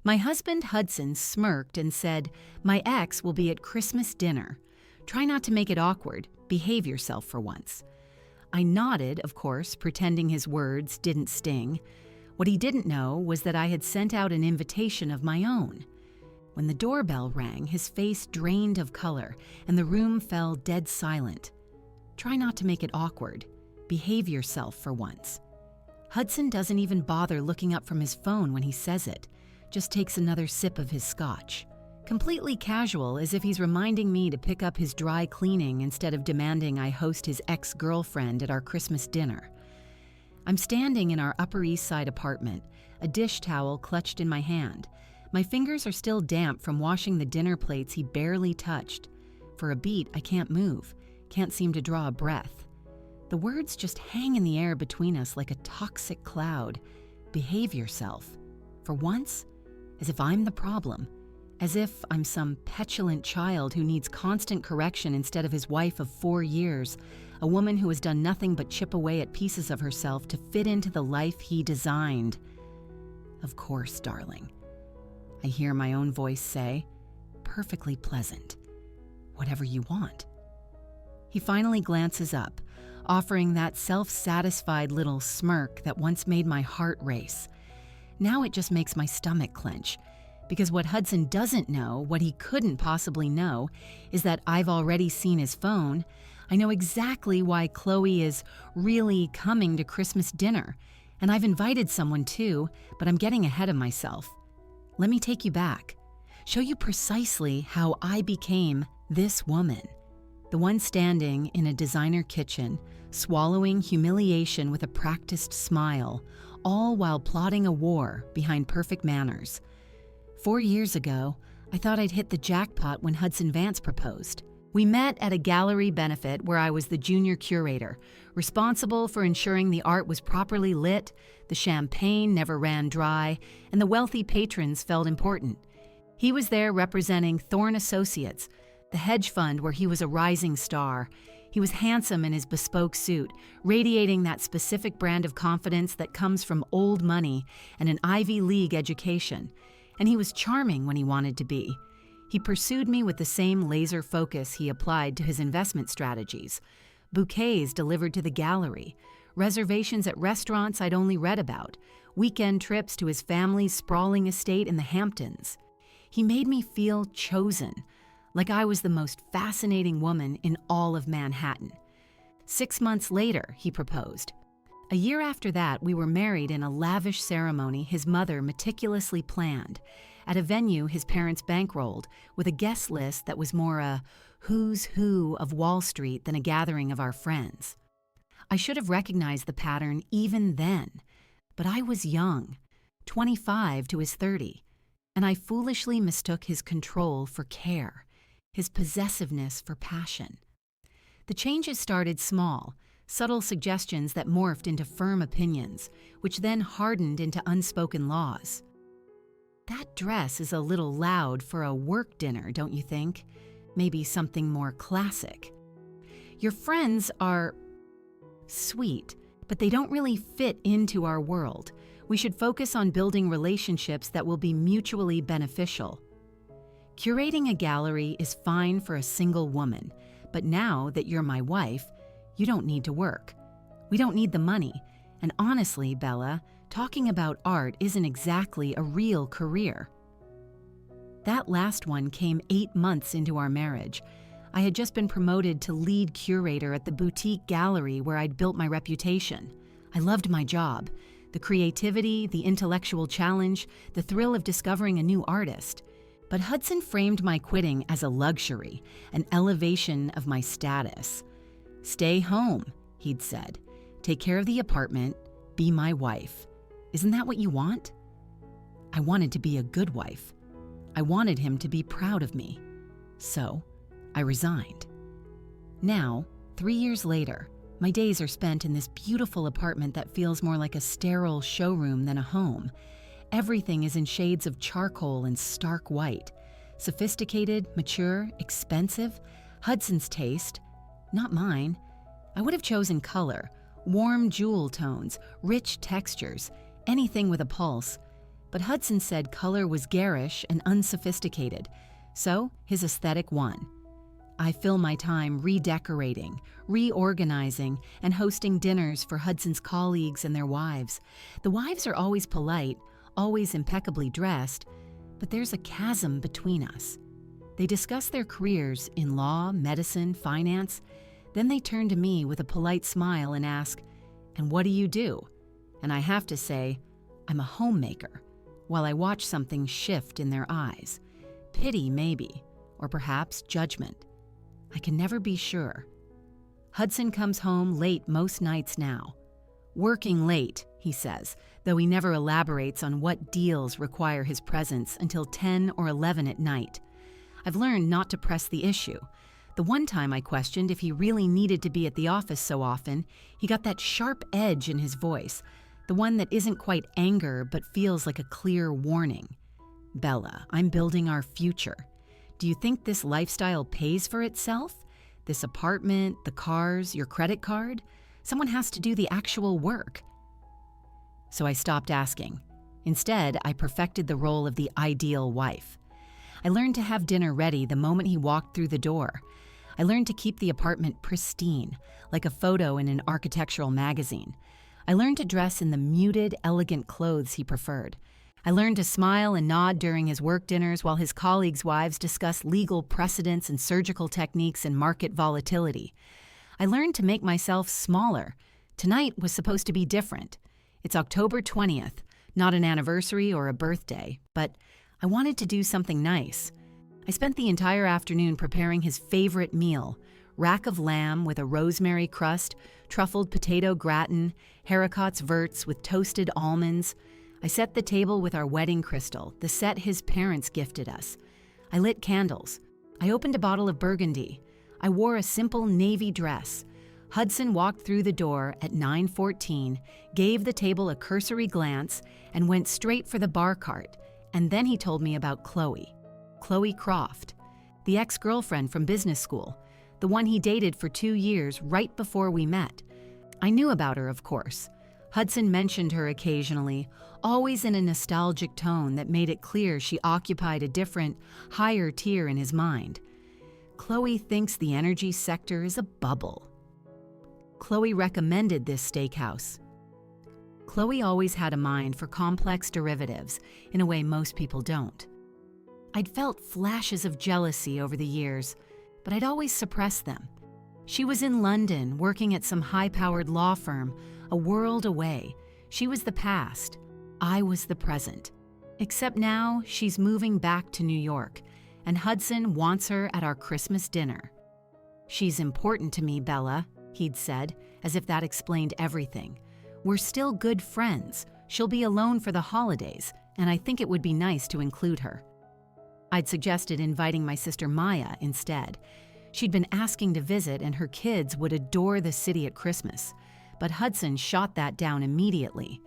My husband Hudson smirked and said, "My ex will be at Christmas dinner. Try not to make it awkward. Behave yourself for once." I nodded, of course, pretending his words didn't sting. What he didn't know was that I had sent out an invitation of my own. When the doorbell rang, his face drained of color, and the room fell dead silent. Try not to make it awkward. Behave yourself for once. Hudson doesn't even bother looking up from his phone when he says it, just takes another sip of his scotch. Completely casual, as if he's reminding me to pick up his dry cleaning instead of demanding I host his ex-girlfriend at our Christmas dinner. I'm standing in our Upper East Side apartment, a dish towel clutched in my hand. My fingers are still damp from washing the dinner plates he barely touched. For a beat, I can't move, can't seem to draw a breath. The words just hang in the air between us like a toxic cloud. Behave yourself. For once, as if I'm the problem. As if I'm some petulant child who needs constant correction instead of his wife of 4 years, a woman who has done nothing but chip away at pieces of herself to fit into the life he designed. Of course, darling. I hear my own voice say, perfectly pleasant. Whatever you want. He finally glances up, offering that self-satisfied little smirk that once made my heart race. Now it just makes my stomach clench. Because what Hudson doesn't know, what he couldn't possibly know, is that I've already seen his phone. I know exactly why Chloe is really coming to Christmas dinner. And I've invited someone too, but I'm getting ahead of myself. Let me take you back. Show you precisely how I became this woman. The one standing in a designer kitchen, swallowing humiliation with a practiced smile, all while plotting a war behind perfect manners. 4 years ago, I thought I'd hit the jackpot when Hudson Vance proposed. We met at a gallery benefit where I was the junior curator, responsible for ensuring the art was properly lit, the champagne never ran dry, and the wealthy patrons felt important. He was there representing Thorne Associates, the hedge fund where he was a rising star. He was handsome in his bespoke suit, radiating that specific brand of confidence that comes from old money and an Ivy League education. And he was charming when he wanted to be. He pursued me with the same laser focus he applied to his investment strategies. Bouquets delivered to the gallery, reservations at restaurants I'd only read about, weekend trips to his family's sprawling estate in the Hamptons. He made me feel chosen, like I was the most fascinating woman in all of Manhattan. 6 months later, he proposed. A year after that, we were married in a lavish ceremony his mother meticulously planned, at a venue his parents bankrolled, with a guest list that was more a who's who of Wall Street than a gathering of our friends. I should have recognized the pattern even then, but I was young, 25 to his 30, and I foolishly mistook his control for care, his possessiveness for passion. The changes started small, subtle suggestions that morphed into firm opinions, which then hardened into unspoken laws. That dress is a little loud for a work dinner, don't you think? Maybe something more classic. Your friends are sweet, but they don't really fit into our world. We should focus on building relationships that will be mutually beneficial. Curating a gallery is fine for a single woman, but now that you're my wife, you don't need to work. We don't need the money. And honestly, Bella, talking about art isn't exactly a real career. That last one came 8 months into our marriage. I had just been promoted to lead curator at the boutique gallery where I'd built my reputation. I loved my job. The creativity, the intellectual challenge, the thrill of discovering a new artist. But Hudson framed my quitting as a luxury, an elevation of my status. "Stay home," he'd said. "Take care of the apartment. Be my wife. Isn't that what you want?" I wanted to be a good wife. I wanted him to be proud of me. So, I resigned. Now, 3 years later, my days are spent in this beautiful apartment that feels more like a sterile showroom than a home. Everything is in shades of charcoal and stark white. Sophisticated, mature, expensive. Hudson's taste. Not mine. I would have chosen color, warm jewel tones, rich textures, anything with a pulse. But Hudson said color was garish and unsophisticated, so his aesthetic won. I fill my time redecorating, reorganizing, and hosting dinners for Hudson's colleagues and their wives. The wives are always polite, always impeccably dressed, but there's a chasm between us. They discuss their careers in law, medicine, finance. Then they turn to me with a polite smile and ask, "And what do you do?" And I have to say, "I'm a homemaker," while I watch something shift in their eyes. Pity, maybe, or perhaps judgment. I can never be sure. Hudson comes home late most nights now. Working late, he says, though he never elaborates on what deals require his presence until 10 or 11 at night. I've learned not to press the issue. The one time I questioned if he really needed to be at the office so often, he got that sharp edge in his voice, the one that isn't quite anger but feels like a clear warning. "Bella, I'm building our future. Do you think this lifestyle pays for itself? This apartment, the cars, your credit card? Someone has to do the actual work." So I stopped asking. Instead, I perfected the role of the ideal wife. I learned to have dinner ready the moment he walked through the door. I learned to keep the apartment pristine, like a photo in an architectural magazine. I learned to dress in the muted, elegant clothes he preferred. I learned to smile and nod during his work dinners while his colleagues' wives discussed legal precedents and surgical techniques and market volatility. I learned to make myself smaller. Tonight was supposed to be different. It's October 20th, not an anniversary or a birthday, but I wanted to do something nice. I spent the entire afternoon preparing his favorite meal, rack of lamb with a rosemary crust, truffled potato gratin, haricots verts with toasted almonds. I set the table with our wedding crystal, the set his parents gifted us. I lit candles. I opened a bottle of Burgundy. I wore a simple navy dress. Hudson walked through the door at 9:14, gave the table a cursory glance, and went straight for the bar cart. And then he told me about Chloe Croft, the ex-girlfriend from business school, the one he dated for 2 years right before we met. I knew about her, of course. Hudson mentioned her occasionally, always in a nostalgic tone that made it clear she occupied a different, higher tier in his mind. Chloe thinks the energy sector is a bubble. Chloe recommended this steakhouse. Chloe always had a mind for complex derivatives in a way most people don't. I'd felt flashes of jealousy over the years, but I'd always suppressed them. She was in London working at some high-powered law firm, a world away. She was the past. I was the present. Except now she's moving back to New York, and Hudson wants her at our Christmas dinner. "She's important to me, Bella," he'd said, as if that explained everything. "We're still good friends. She'll be alone for the holidays, and I think it would be nice to include her." I'd suggested inviting my sister Maya instead. She'd been asking to visit, and her kids would adore the city at Christmas. But Hudson shot that down immediately.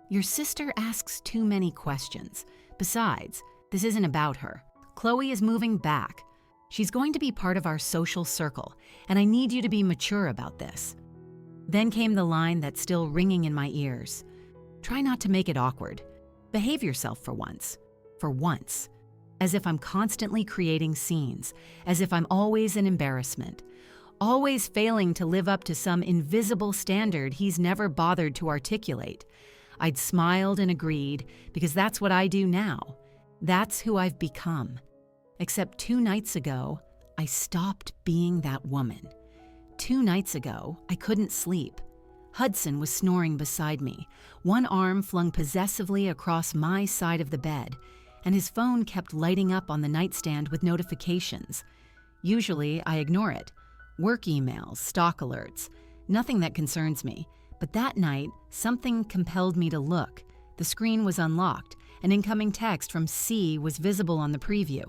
"Your sister asks too many questions. Besides, this isn't about her. Chloe is moving back. She's going to be part of our social circle, and I need you to be mature about this." Then came the line that's still ringing in my ears. "Try not to make it awkward. Behave yourself for once. For once." As if I'm constantly creating scenes, as if I'm always an embarrassment, always failing to live up to some invisible standard he's never bothered to articulate. I'd smiled and agreed, because that's what I do now. That's who I've become. Except 2 nights ago, I stopped being that woman. 2 nights ago, I couldn't sleep. Hudson was snoring beside me, one arm flung possessively across my side of the bed, and his phone kept lighting up on the nightstand with notifications. Usually, I ignore it. Work emails, stock alerts, nothing that concerns me. But that night, something compelled me to look. The screen was unlocked. An incoming text from C was visible on the preview.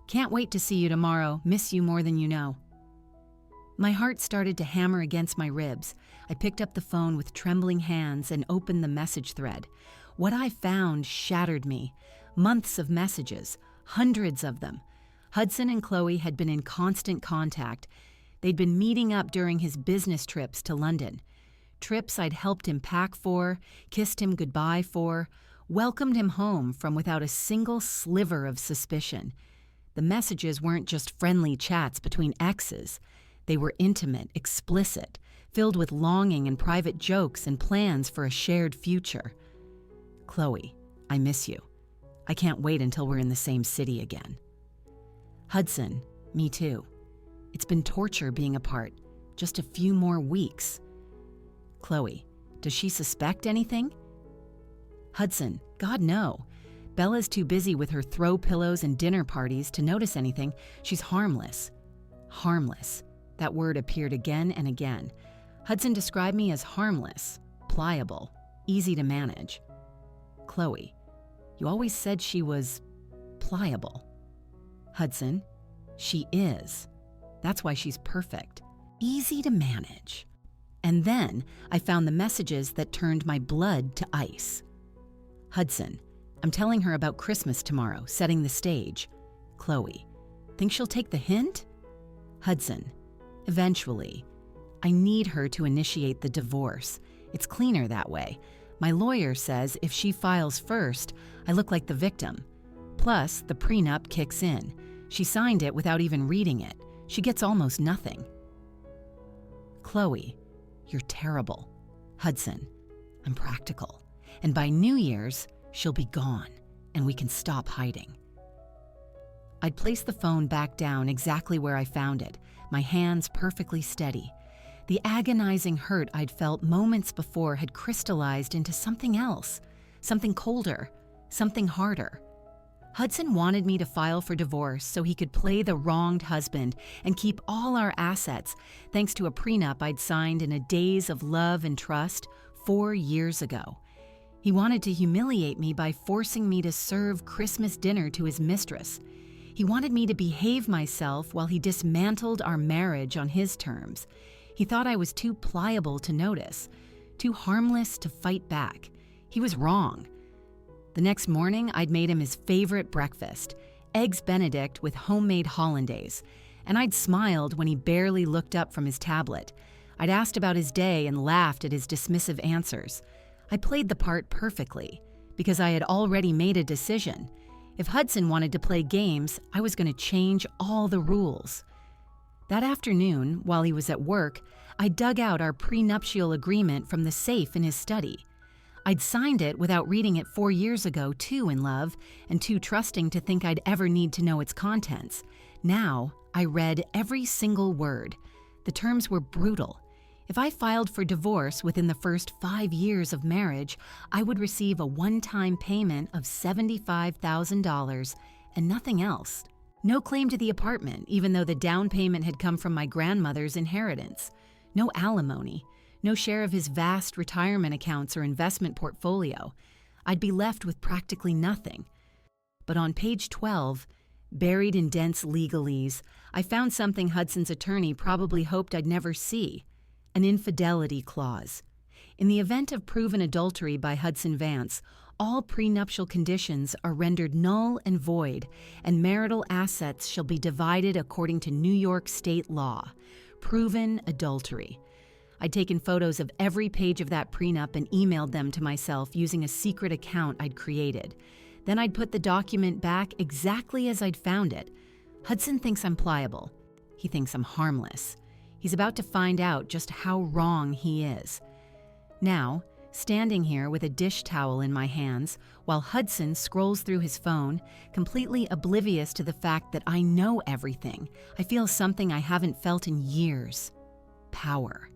"Can't wait to see you tomorrow. Miss you more than you know." My heart started to hammer against my ribs. I picked up the phone with trembling hands and opened the message thread. What I found shattered me. Months of messages, hundreds of them. Hudson and Chloe had been in constant contact. They'd been meeting up during his business trips to London. Trips I'd helped him pack for, kissed him goodbye for, welcomed him home from without a single sliver of suspicion. The messages weren't just friendly chats between exes. They were intimate, explicit, filled with longing and private jokes and plans for a shared future. Chloe, I miss you. I can't wait until we're in the same city again. Hudson, me too. It's been torture being apart. Just a few more weeks. Chloe, does she suspect anything? Hudson, God no. Bella's too busy with her throw pillows and dinner parties to notice anything. She's harmless. Harmless. That word appeared again and again. Hudson described me as harmless, pliable, easy to manage. Chloe, you always said she was pliable. Hudson, she is. That's why she's perfect. Easy to manage. And then I found the messages that turned my blood to ice. Hudson, I'm telling her about Christmas tomorrow, setting the stage. Chloe, think she'll take the hint? Hudson, eventually. I need her to initiate the divorce. It's cleaner that way. My lawyer says if she files first, I look like the victim. Plus, the prenup kicks in. She signed it without even reading it. She gets almost nothing. Chloe, you're terrible. Hudson, I'm practical. And by New Year's, she'll be gone, and we can stop hiding. I'd place the phone back down exactly where I found it, my hands perfectly steady. The agonizing hurt I'd felt moments before had crystallized into something else, something colder, something harder. Hudson wanted me to file for divorce so he could play the wronged husband and keep all our assets, thanks to a prenup I'd signed in a daze of love and trust 4 years ago. He wanted to humiliate me by forcing me to serve Christmas dinner to his mistress. He wanted me to behave myself while he dismantled our marriage on his terms. He thought I was too pliable to notice, too harmless to fight back. He was wrong. The next morning, I'd made him his favorite breakfast, Eggs Benedict with homemade hollandaise, and I'd smiled when he barely looked up from his tablet. I'd asked about his day and laughed at his dismissive answers. I played the part perfectly, because I had already made a decision. If Hudson wanted to play games, I was going to change all the rules. That afternoon, while he was at work, I dug out our prenuptial agreement from the safe in his study. I'd signed it without reading it 4 years ago, too in love, and too trusting to think I'd ever need to know its contents. Now, I read every single word. The terms were brutal. If I filed for divorce within the first 5 years of marriage, I would receive a one-time payment of $75,000 and nothing else. No claim to the apartment, even though the down payment had come from my grandmother's inheritance. No alimony. No share of his vast retirement accounts or investment portfolio. I'd be left with practically nothing. But on page 12, buried in dense legalese, I found something Hudson's attorney probably hoped I'd never see. An infidelity clause. In the event of proven adultery by Hudson Vance, all prenuptial conditions are rendered null and void, and marital assets shall be divided according to New York state law. Proven adultery. I'd taken photos of every page of that prenup and emailed them to myself using a secret account I'd created. Then I'd put the document back exactly as I'd found it. Hudson thinks I'm pliable. He thinks I'm harmless. He's about to find out just how wrong he is. Now, standing here with a dish towel in my hands, while Hudson scrolls through his phone, completely oblivious to the fact that I know everything, I feel something I haven't felt in years. Power.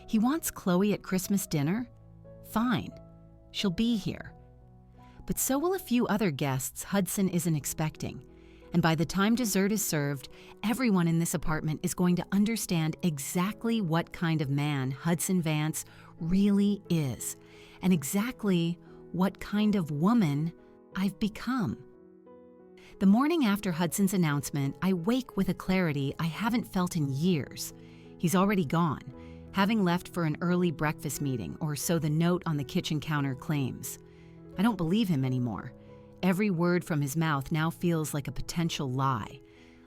He wants Chloe at Christmas dinner? Fine. She'll be here. But so will a few other guests Hudson isn't expecting. And by the time dessert is served, everyone in this apartment is going to understand exactly what kind of man Hudson Vance really is, and exactly what kind of woman I've become. The morning after Hudson's announcement, I wake with a clarity I haven't felt in years. He's already gone, having left for an early breakfast meeting, or so the note on the kitchen counter claims. I don't believe him anymore. Every word from his mouth now feels like a potential lie.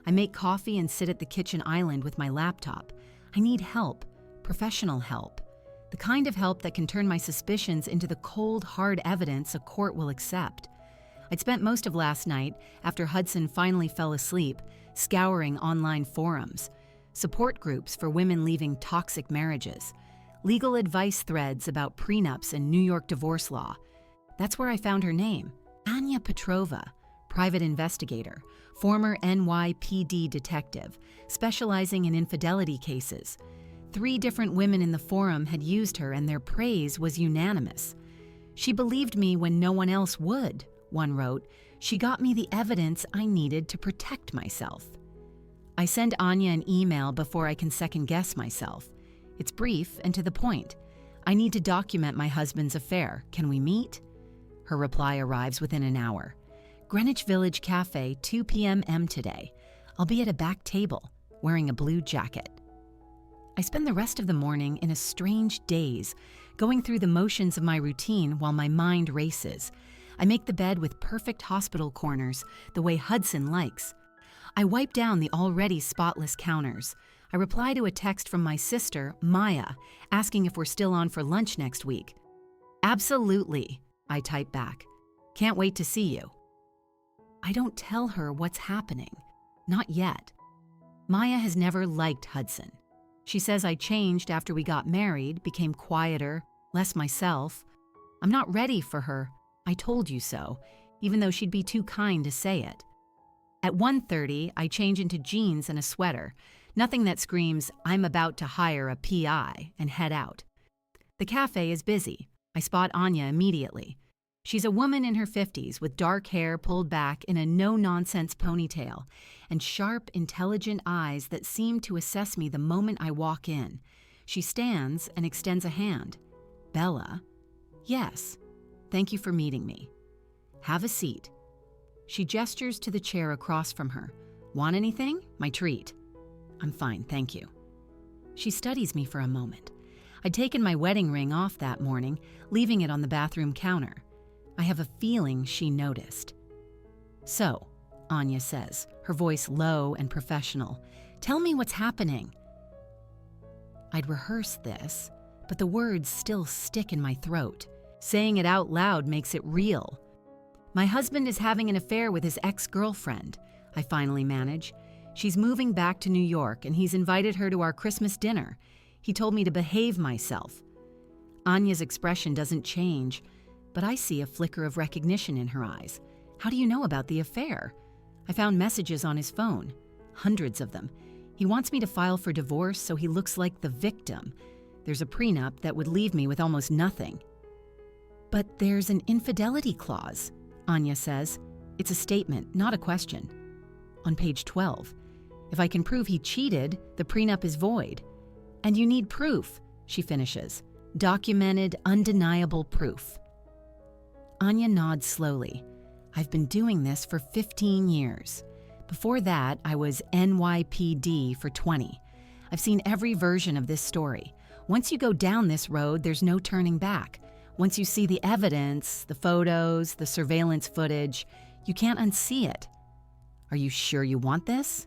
I make coffee and sit at the kitchen island with my laptop. I need help, professional help. The kind of help that can turn my suspicions into the cold, hard evidence a court will accept. I'd spent most of last night, after Hudson finally fell asleep, scouring online forums, support groups for women leaving toxic marriages, legal advice threads about prenups and New York divorce law. That's where I found her name, Anya Petrova, private investigator, former NYPD detective, specializing in infidelity cases. 3 different women in the forum had used her, and their praise was unanimous. She believed me when no one else would, one wrote. She got me the evidence I needed to protect myself. I send Anya an email before I can second-guess myself. It's brief and to the point. I need to document my husband's affair. Can we meet? Her reply arrives within an hour. Greenwich Village Cafe, 2 p.m. today. I'll be at a back table, wearing a blue jacket. I spend the rest of the morning in a strange daze, going through the motions of my routine while my mind races. I make the bed with perfect hospital corners, the way Hudson likes. I wipe down the already spotless counters. I reply to a text from my sister, Maya, asking if we're still on for lunch next week. Absolutely, I type back. Can't wait to see you. I don't tell her what's happening. Not yet. Maya has never liked Hudson. She says I changed after we got married, became quieter, less myself. I'm not ready for her. I told you so, even though she'd be too kind to say it. At 1:30, I change into jeans and a sweater, nothing that screams, I'm about to hire a PI, and head out. The cafe is busy. I spot Anya immediately. She's a woman in her 50s with dark hair pulled back in a no-nonsense ponytail and sharp, intelligent eyes that seem to assess me the moment I walk in. She stands and extends a hand. Bella? Yes. Thank you for meeting me. Have a seat. She gestures to the chair across from her. Want anything? My treat. I'm fine, thank you. She studies me for a moment. I'd taken my wedding ring off that morning, leaving it on the bathroom counter. I have a feeling she noticed. So, Anya says, her voice low and professional, tell me what's happening. I'd rehearsed this, but the words still stick in my throat. Saying it out loud makes it real. My husband is having an affair with his ex-girlfriend, I finally manage. She's moving back to New York, and he's invited her to our Christmas dinner. He told me to behave myself. Anya's expression doesn't change, but I see a flicker of recognition in her eyes. How do you know about the affair? I found messages on his phone, hundreds of them. He wants me to file for divorce so he looks like the victim. There's a prenup that would leave me with almost nothing. But there's an infidelity clause, Anya says. It's a statement, not a question. On page 12, if I can prove he cheated, the prenup is void. And you need proof, she finishes. Documented, undeniable proof. Anya nods slowly. I've been doing this for 15 years. Before that, I was NYPD for 20. I've seen every version of this story. Once you go down this road, there's no turning back. Once you see the evidence, the photos, the surveillance footage, you can't unsee it. Are you sure you want this?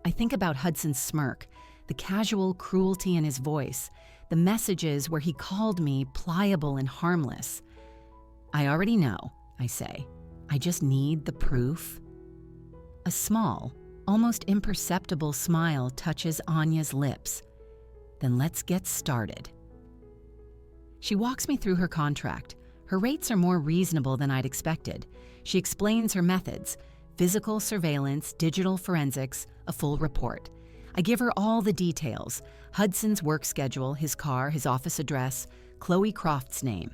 I think about Hudson's smirk, the casual cruelty in his voice, the messages where he called me pliable and harmless. I already know, I say. I just need the proof. A small, almost imperceptible smile touches Anya's lips. Then let's get started. She walks me through her contract. Her rates are more reasonable than I'd expected. She explains her methods: physical surveillance, digital forensics, a full report. I give her all the details: Hudson's work schedule, his car, his office address, Chloe Croft's name.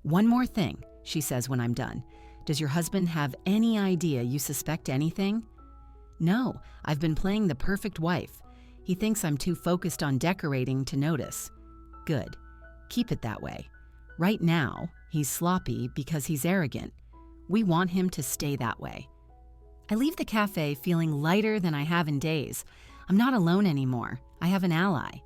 One more thing, she says when I'm done. Does your husband have any idea you suspect anything? No, I've been playing the perfect wife. He thinks I'm too focused on decorating to notice. Good. Keep it that way. Right now, he's sloppy because he's arrogant. We want him to stay that way. I leave the cafe feeling lighter than I have in days. I'm not alone anymore. I have an ally.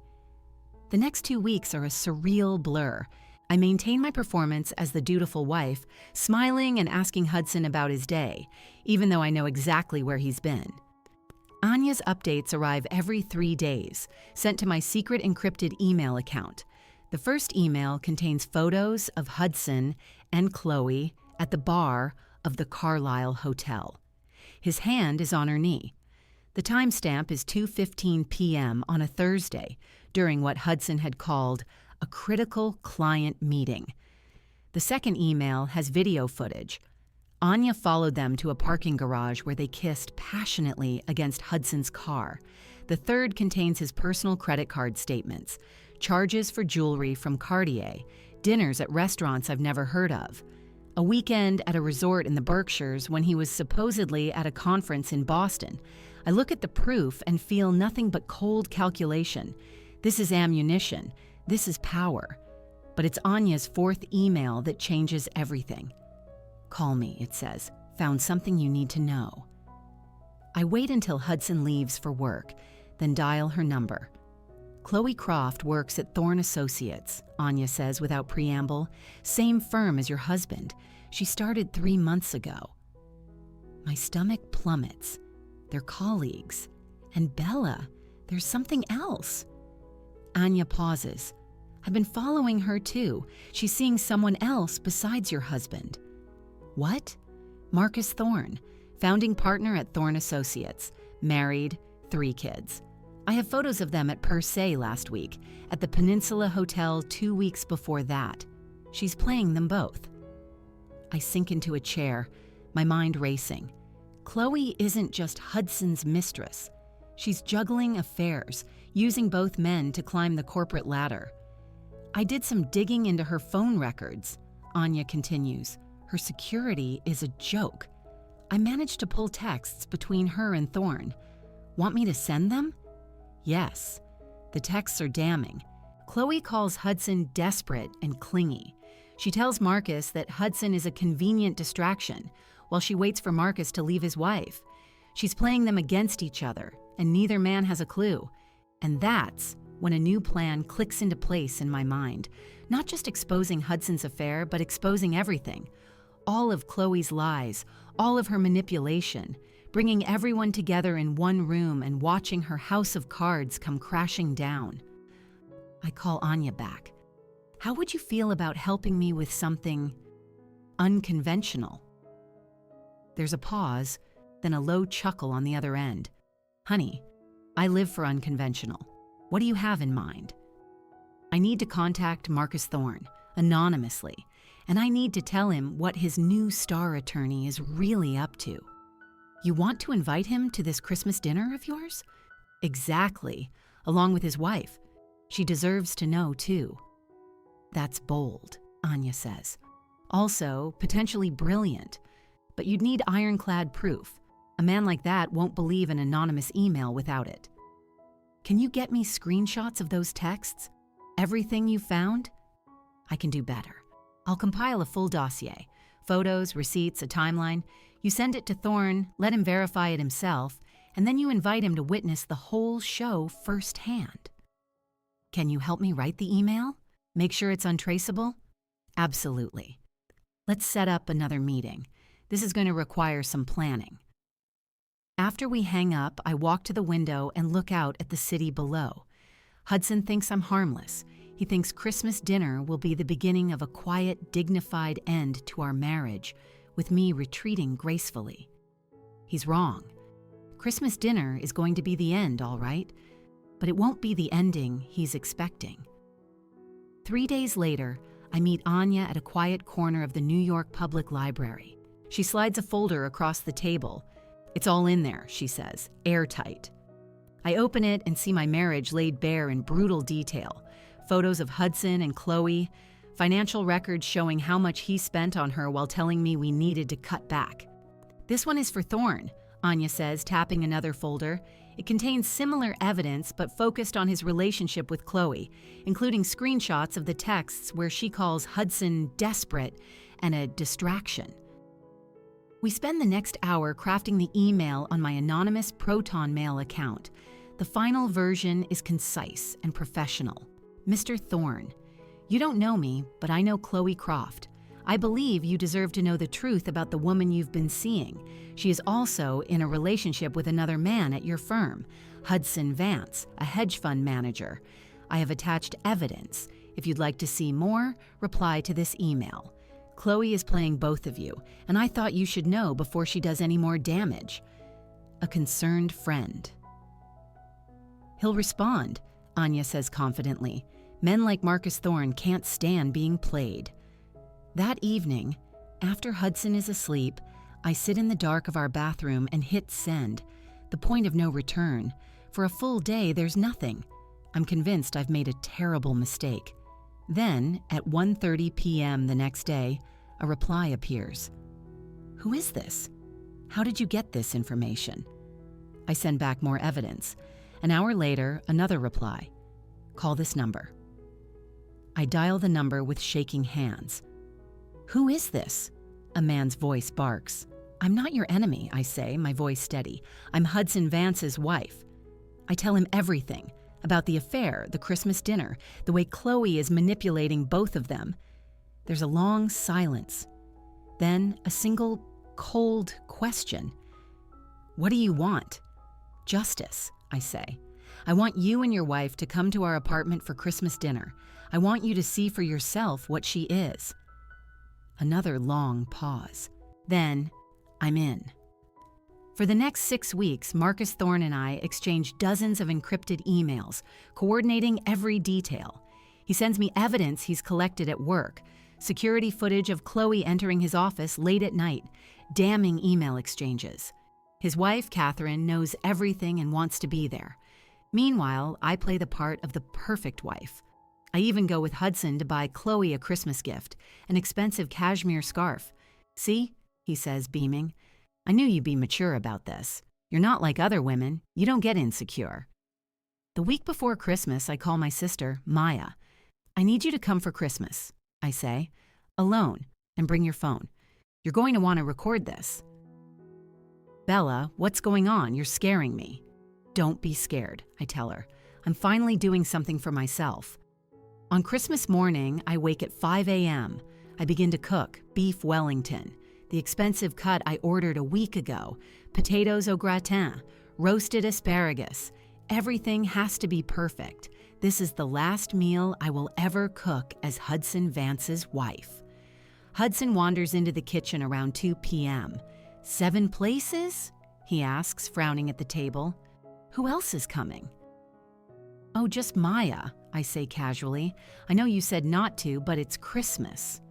The next 2 weeks are a surreal blur. I maintain my performance as the dutiful wife, smiling and asking Hudson about his day, even though I know exactly where he's been. Anya's updates arrive every 3 days, sent to my secret encrypted email account. The first email contains photos of Hudson and Chloe at the bar of the Carlisle Hotel. His hand is on her knee. The timestamp is 2:15 p.m. on a Thursday, during what Hudson had called a critical client meeting. The second email has video footage. Anya followed them to a parking garage where they kissed passionately against Hudson's car. The third contains his personal credit card statements, charges for jewelry from Cartier, dinners at restaurants I've never heard of, a weekend at a resort in the Berkshires when he was supposedly at a conference in Boston. I look at the proof and feel nothing but cold calculation. This is ammunition. This is power. But it's Anya's fourth email that changes everything. "Call me," it says. "Found something you need to know." I wait until Hudson leaves for work, then dial her number. "Chloe Croft works at Thorne Associates," Anya says without preamble. "Same firm as your husband. She started 3 months ago." My stomach plummets. They're colleagues. And Bella, there's something else. Anya pauses. "I've been following her too. She's seeing someone else besides your husband." "What?" "Marcus Thorne, founding partner at Thorne Associates, married, 3 kids. I have photos of them at Per Se last week, at the Peninsula Hotel 2 weeks before that. She's playing them both." I sink into a chair, my mind racing. Chloe isn't just Hudson's mistress. She's juggling affairs, using both men to climb the corporate ladder. "I did some digging into her phone records," Anya continues. "Her security is a joke. I managed to pull texts between her and Thorne. Want me to send them?" "Yes." The texts are damning. Chloe calls Hudson desperate and clingy. She tells Marcus that Hudson is a convenient distraction while she waits for Marcus to leave his wife. She's playing them against each other, and neither man has a clue. And that's when a new plan clicks into place in my mind. Not just exposing Hudson's affair, but exposing everything. All of Chloe's lies, all of her manipulation, bringing everyone together in one room and watching her house of cards come crashing down. I call Anya back. "How would you feel about helping me with something unconventional?" There's a pause, then a low chuckle on the other end. "Honey, I live for unconventional. What do you have in mind?" "I need to contact Marcus Thorne, anonymously, and I need to tell him what his new star attorney is really up to." "You want to invite him to this Christmas dinner of yours?" "Exactly, along with his wife. She deserves to know, too." "That's bold," Anya says. "Also, potentially brilliant. But you'd need ironclad proof. A man like that won't believe an anonymous email without it." "Can you get me screenshots of those texts? Everything you found?" "I can do better. I'll compile a full dossier. Photos, receipts, a timeline. You send it to Thorne, let him verify it himself, and then you invite him to witness the whole show firsthand." "Can you help me write the email? Make sure it's untraceable?" "Absolutely. Let's set up another meeting. This is going to require some planning." After we hang up, I walk to the window and look out at the city below. Hudson thinks I'm harmless. He thinks Christmas dinner will be the beginning of a quiet, dignified end to our marriage, with me retreating gracefully. He's wrong. Christmas dinner is going to be the end, all right, but it won't be the ending he's expecting. 3 days later, I meet Anya at a quiet corner of the New York Public Library. She slides a folder across the table. "It's all in there," she says, airtight. I open it and see my marriage laid bare in brutal detail. Photos of Hudson and Chloe, financial records showing how much he spent on her while telling me we needed to cut back. "This one is for Thorne," Anya says, tapping another folder. It contains similar evidence but focused on his relationship with Chloe, including screenshots of the texts where she calls Hudson desperate and a distraction. We spend the next hour crafting the email on my anonymous Proton Mail account. The final version is concise and professional. "Mr. Thorne, you don't know me, but I know Chloe Croft. I believe you deserve to know the truth about the woman you've been seeing. She is also in a relationship with another man at your firm, Hudson Vance, a hedge fund manager. I have attached evidence. If you'd like to see more, reply to this email. Chloe is playing both of you, and I thought you should know before she does any more damage. A concerned friend. He'll respond, Anya says confidently. Men like Marcus Thorne can't stand being played. That evening, after Hudson is asleep, I sit in the dark of our bathroom and hit send, the point of no return. For a full day, there's nothing. I'm convinced I've made a terrible mistake. Then, at 1:30 p.m. the next day, a reply appears. Who is this? How did you get this information? I send back more evidence. An hour later, another reply. Call this number. I dial the number with shaking hands. Who is this? A man's voice barks. I'm not your enemy, I say, my voice steady. I'm Hudson Vance's wife. I tell him everything. About the affair, the Christmas dinner, the way Chloe is manipulating both of them. There's a long silence. Then a single, cold question. What do you want? Justice, I say. I want you and your wife to come to our apartment for Christmas dinner. I want you to see for yourself what she is. Another long pause. Then, I'm in. For the next 6 weeks, Marcus Thorne and I exchange dozens of encrypted emails, coordinating every detail. He sends me evidence he's collected at work, security footage of Chloe entering his office late at night, damning email exchanges. His wife, Catherine, knows everything and wants to be there. Meanwhile, I play the part of the perfect wife. I even go with Hudson to buy Chloe a Christmas gift, an expensive cashmere scarf. See, he says, beaming. I knew you'd be mature about this. You're not like other women. You don't get insecure. The week before Christmas, I call my sister, Maya. I need you to come for Christmas, I say, alone, and bring your phone. You're going to want to record this. Bella, what's going on? You're scaring me. Don't be scared, I tell her. I'm finally doing something for myself. On Christmas morning, I wake at 5 a.m. I begin to cook beef Wellington, the expensive cut I ordered a week ago, potatoes au gratin, roasted asparagus. Everything has to be perfect. This is the last meal I will ever cook as Hudson Vance's wife. Hudson wanders into the kitchen around 2 p.m. 7 places? He asks, frowning at the table. Who else is coming? Oh, just Maya, I say casually. I know you said not to, but it's Christmas.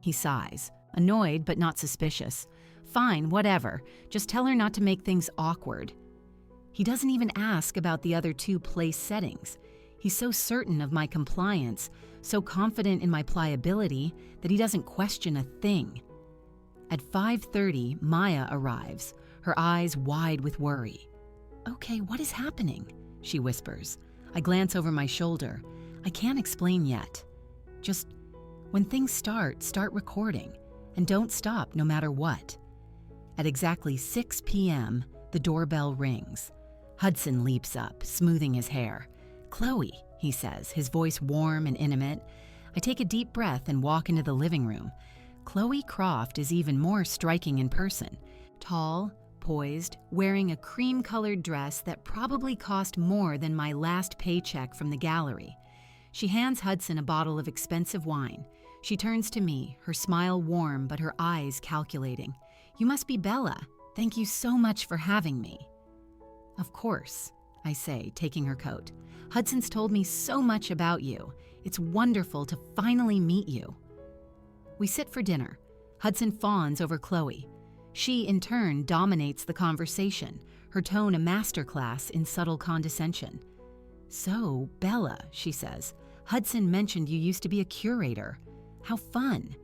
He sighs, annoyed but not suspicious. Fine, whatever. Just tell her not to make things awkward. He doesn't even ask about the other 2 place settings. He's so certain of my compliance, so confident in my pliability, that he doesn't question a thing. At 5:30, Maya arrives, her eyes wide with worry. Okay, what is happening? She whispers. I glance over my shoulder. I can't explain yet. Just, when things start recording, and don't stop no matter what. At exactly 6 p.m., the doorbell rings. Hudson leaps up, smoothing his hair. Chloe, he says, his voice warm and intimate. I take a deep breath and walk into the living room. Chloe Croft is even more striking in person. Tall, poised, wearing a cream-colored dress that probably cost more than my last paycheck from the gallery. She hands Hudson a bottle of expensive wine. She turns to me, her smile warm but her eyes calculating. You must be Bella. Thank you so much for having me. Of course, I say, taking her coat. Hudson's told me so much about you. It's wonderful to finally meet you. We sit for dinner. Hudson fawns over Chloe. She, in turn, dominates the conversation, her tone a masterclass in subtle condescension. So, Bella, she says, Hudson mentioned you used to be a curator. How fun.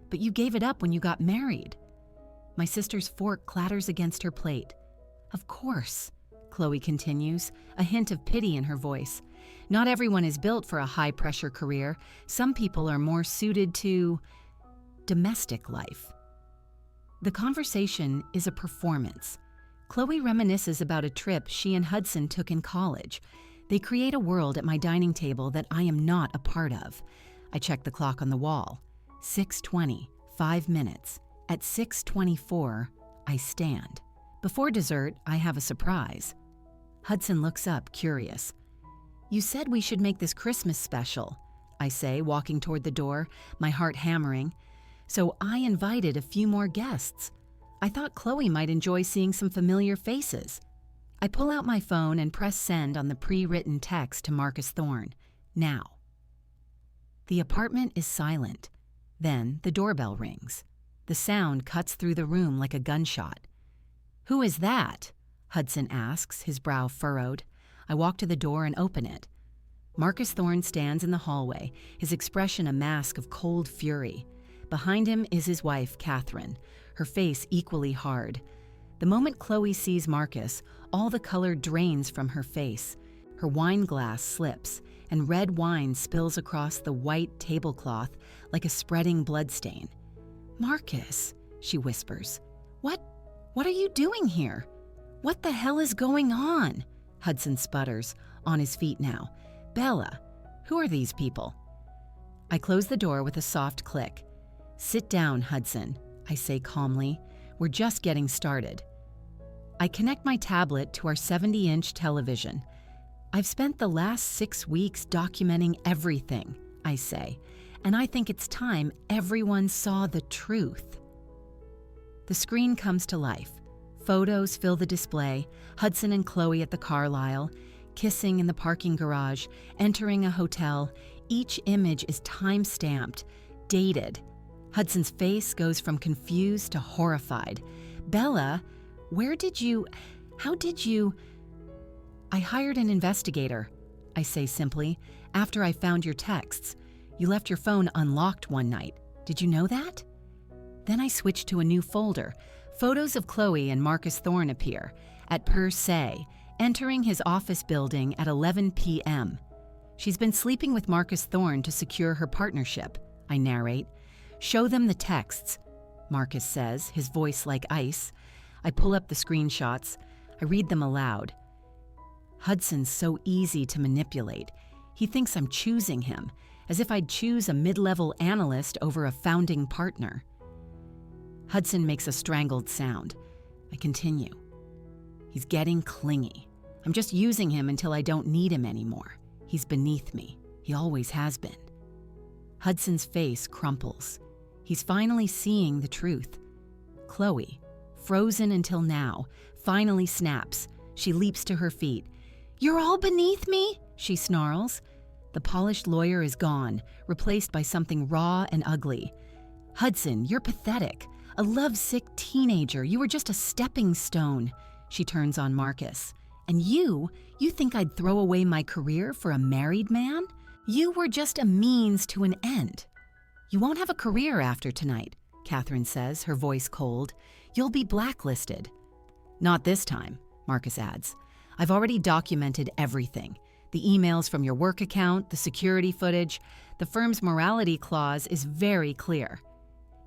But you gave it up when you got married. My sister's fork clatters against her plate. Of course, Chloe continues, a hint of pity in her voice. Not everyone is built for a high-pressure career. Some people are more suited to domestic life. The conversation is a performance. Chloe reminisces about a trip she and Hudson took in college. They create a world at my dining table that I am not a part of. I check the clock on the wall. 6:20, 5 minutes. At 6:24, I stand. Before dessert, I have a surprise. Hudson looks up, curious. You said we should make this Christmas special. I say, walking toward the door, my heart hammering. So I invited a few more guests. I thought Chloe might enjoy seeing some familiar faces. I pull out my phone and press send on the pre-written text to Marcus Thorne. Now. The apartment is silent. Then the doorbell rings. The sound cuts through the room like a gunshot. "Who is that?" Hudson asks, his brow furrowed. I walk to the door and open it. Marcus Thorne stands in the hallway, his expression a mask of cold fury. Behind him is his wife, Catherine, her face equally hard. The moment Chloe sees Marcus, all the color drains from her face. Her wine glass slips, and red wine spills across the white tablecloth like a spreading bloodstain. "Marcus," she whispers, What are you doing here? What the hell is going on?" Hudson sputters, on his feet now. "Bella, who are these people?" I close the door with a soft click. "Sit down, Hudson," I say calmly. "We're just getting started." I connect my tablet to our 70-inch television. "I've spent the last 6 weeks documenting everything," I say, "and I think it's time everyone saw the truth." The screen comes to life. Photos fill the display, Hudson and Chloe at the Carlisle, kissing in the parking garage, entering a hotel. Each image is time-stamped, dated. Hudson's face goes from confused to horrified. "Bella, how did you?" "I hired an investigator," I say simply, "after I found your texts. You left your phone unlocked one night. Did you know that?" Then I switch to a new folder. Photos of Chloe and Marcus Thorne appear, at Per Se, entering his office building at 11 p.m. "She's been sleeping with Marcus Thorne to secure her partnership," I narrate. "Show them the texts," Marcus says, his voice like ice. I pull up the screenshots. I read them aloud. "Hudson's so easy to manipulate. He thinks I'm choosing him, as if I'd choose a mid-level analyst over a founding partner." Hudson makes a strangled sound. I continue. "He's getting clingy. I'm just using him until I don't need him anymore. He's beneath me. He always has been." Hudson's face crumples. He's finally seeing the truth. Chloe, frozen until now, finally snaps. She leaps to her feet. "You're all beneath me?" she snarls. The polished lawyer is gone, replaced by something raw and ugly. "Hudson, you're pathetic. A lovesick teenager. You were just a stepping stone." She turns on Marcus. "And you think I'd throw away my career for a married man? You were just a means to an end." "You won't have a career after tonight," Catherine says, her voice cold. "You'll be blacklisted." "Not this time," Marcus adds. "I've already documented everything. The emails from your work account, the security footage. The firm's morality clause is very clear."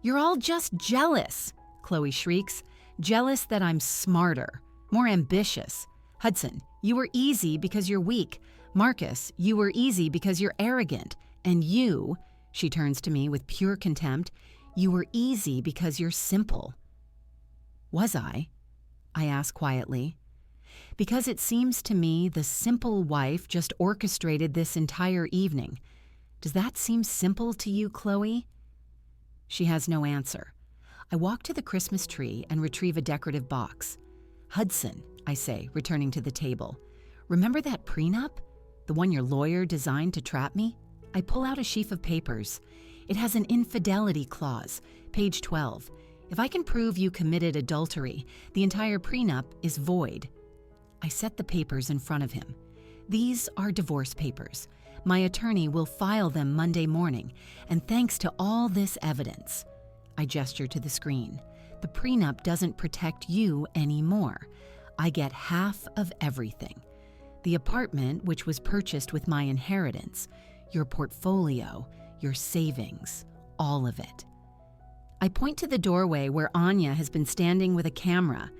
"You're all just jealous," Chloe shrieks. "Jealous that I'm smarter, more ambitious. Hudson, you were easy because you're weak. Marcus, you were easy because you're arrogant. And you," she turns to me with pure contempt, "you were easy because you're simple." "Was I?" I ask quietly. "Because it seems to me the simple wife just orchestrated this entire evening. Does that seem simple to you, Chloe?" She has no answer. I walk to the Christmas tree and retrieve a decorative box. "Hudson," I say, returning to the table, "remember that prenup? The one your lawyer designed to trap me?" I pull out a sheaf of papers. It has an infidelity clause, page 12. If I can prove you committed adultery, the entire prenup is void. I set the papers in front of him. "These are divorce papers. My attorney will file them Monday morning, and thanks to all this evidence," I gesture to the screen, "the prenup doesn't protect you anymore. I get half of everything. The apartment, which was purchased with my inheritance, your portfolio, your savings, all of it." I point to the doorway where Anya has been standing with a camera.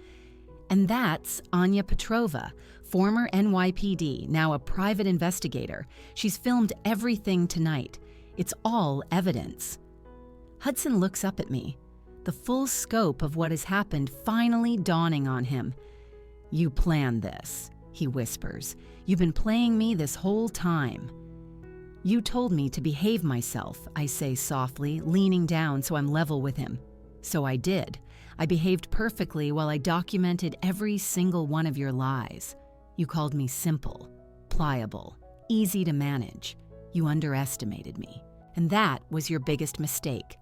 "And that's Anya Petrova, former NYPD, now a private investigator. She's filmed everything tonight. It's all evidence." Hudson looks up at me, the full scope of what has happened finally dawning on him. "You planned this," he whispers. "You've been playing me this whole time." You told me to behave myself, I say softly, leaning down so I'm level with him. So I did. I behaved perfectly while I documented every single one of your lies. You called me simple, pliable, easy to manage. You underestimated me. And that was your biggest mistake.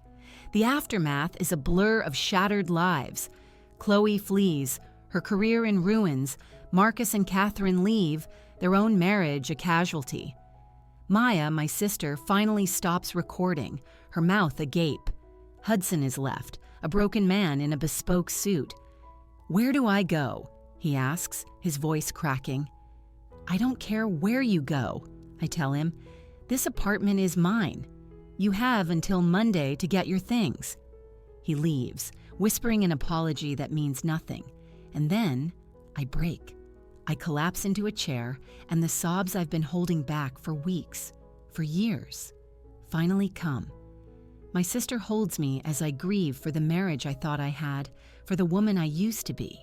The aftermath is a blur of shattered lives. Chloe flees, her career in ruins. Marcus and Catherine leave, their own marriage a casualty. Maya, my sister, finally stops recording, her mouth agape. Hudson is left, a broken man in a bespoke suit. Where do I go? He asks, his voice cracking. I don't care where you go, I tell him. This apartment is mine. You have until Monday to get your things. He leaves, whispering an apology that means nothing. And then I break. I collapse into a chair, and the sobs I've been holding back for weeks, for years, finally come. My sister holds me as I grieve for the marriage I thought I had, for the woman I used to be.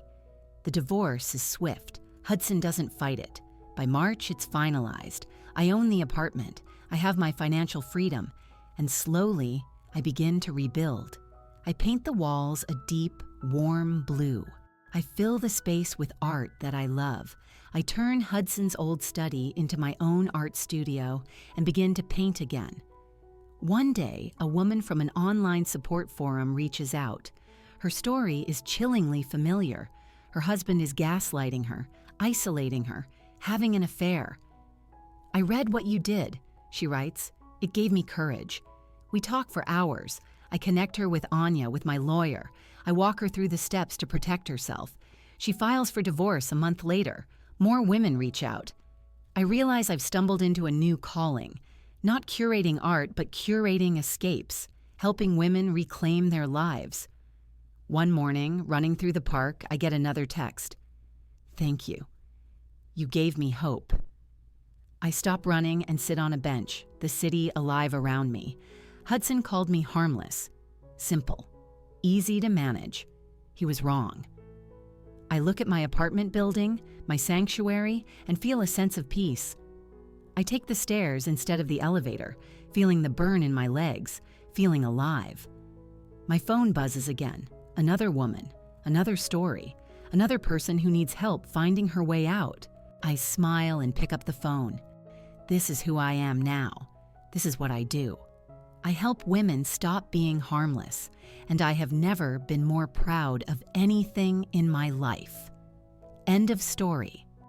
The divorce is swift. Hudson doesn't fight it. By March, it's finalized. I own the apartment. I have my financial freedom. And slowly, I begin to rebuild. I paint the walls a deep, warm blue. I fill the space with art that I love. I turn Hudson's old study into my own art studio and begin to paint again. One day, a woman from an online support forum reaches out. Her story is chillingly familiar. Her husband is gaslighting her, isolating her, having an affair. I read what you did, she writes. It gave me courage. We talk for hours. I connect her with Anya, with my lawyer. I walk her through the steps to protect herself. She files for divorce a month later. More women reach out. I realize I've stumbled into a new calling. Not curating art, but curating escapes, helping women reclaim their lives. One morning, running through the park, I get another text. Thank you. You gave me hope. I stop running and sit on a bench, the city alive around me. Hudson called me harmless, simple, easy to manage. He was wrong. I look at my apartment building, my sanctuary, and feel a sense of peace. I take the stairs instead of the elevator, feeling the burn in my legs, feeling alive. My phone buzzes again. Another woman, another story, another person who needs help finding her way out. I smile and pick up the phone. This is who I am now. This is what I do. I help women stop being harmless, and I have never been more proud of anything in my life. End of story.